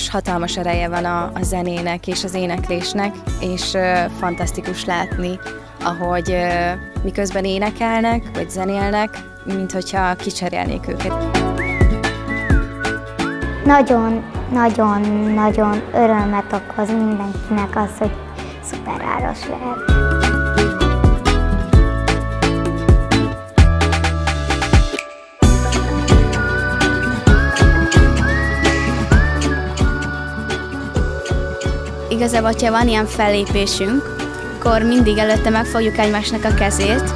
hatalmas ereje van a zenének és az éneklésnek, és fantasztikus látni, ahogy miközben énekelnek, vagy zenélnek, minthogyha kicserélnék őket. Nagyon örömet okoz mindenkinek az, hogy szuperáros lehet. Igazából, ha van ilyen fellépésünk, akkor mindig előtte megfogjuk egymásnak a kezét.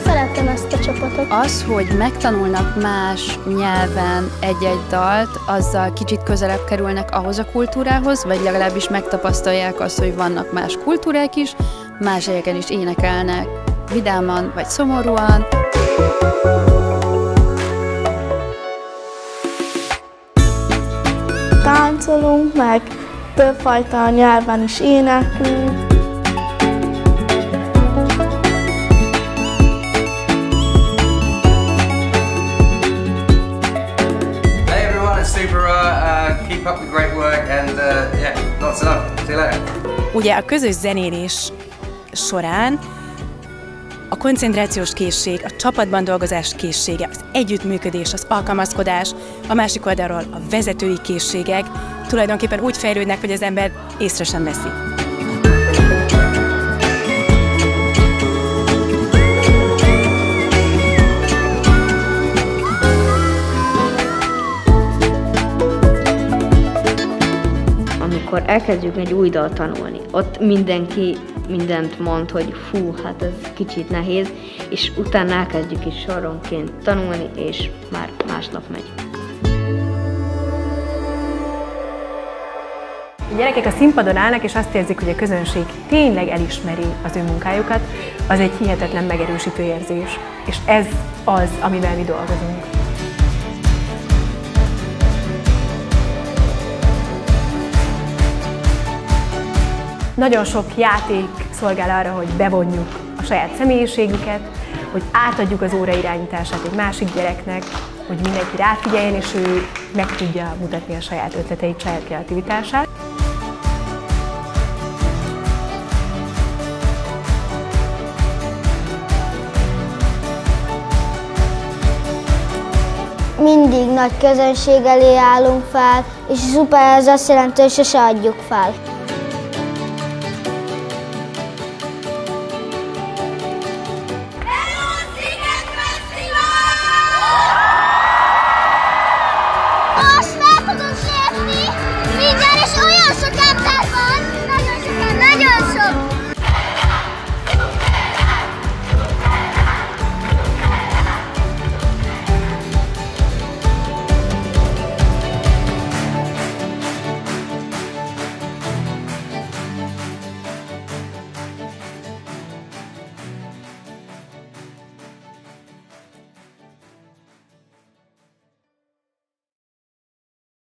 Szeretem ezt a csapatot. Az, hogy megtanulnak más nyelven egy-egy dalt, azzal kicsit közelebb kerülnek ahhoz a kultúrához, vagy legalábbis megtapasztalják azt, hogy vannak más kultúrák is, más helyeken is énekelnek, vidáman vagy szomorúan. Táncolunk, meg többfajta nyelven is éneklünk. Hey everyone, it's Subaru. Keep up the great work and yeah, lots of love. See you later. Ugye a közös zenélés során a koncentrációs készség, a csapatban dolgozás készsége, az együttműködés, az alkalmazkodás, a másik oldalról a vezetői készségek tulajdonképpen úgy fejlődnek, hogy az ember észre sem veszi. Amikor elkezdjük egy új dalt tanulni, ott mindenki mindent mond, hogy fú, hát ez kicsit nehéz, és utána elkezdjük is soronként tanulni, és már másnap megy. A gyerekek a színpadon állnak, és azt érzik, hogy a közönség tényleg elismeri az ő munkájukat, az egy hihetetlen megerősítő érzés. És ez az, amivel mi dolgozunk. Nagyon sok játék szolgál arra, hogy bevonjuk a saját személyiségüket, hogy átadjuk az óra irányítását egy másik gyereknek, hogy mindenki ráfigyeljen, és ő meg tudja mutatni a saját ötleteit, saját kreativitását. Mindig nagy közönség elé állunk fel, és szuper, ez azt jelenti, hogy sose adjuk fel.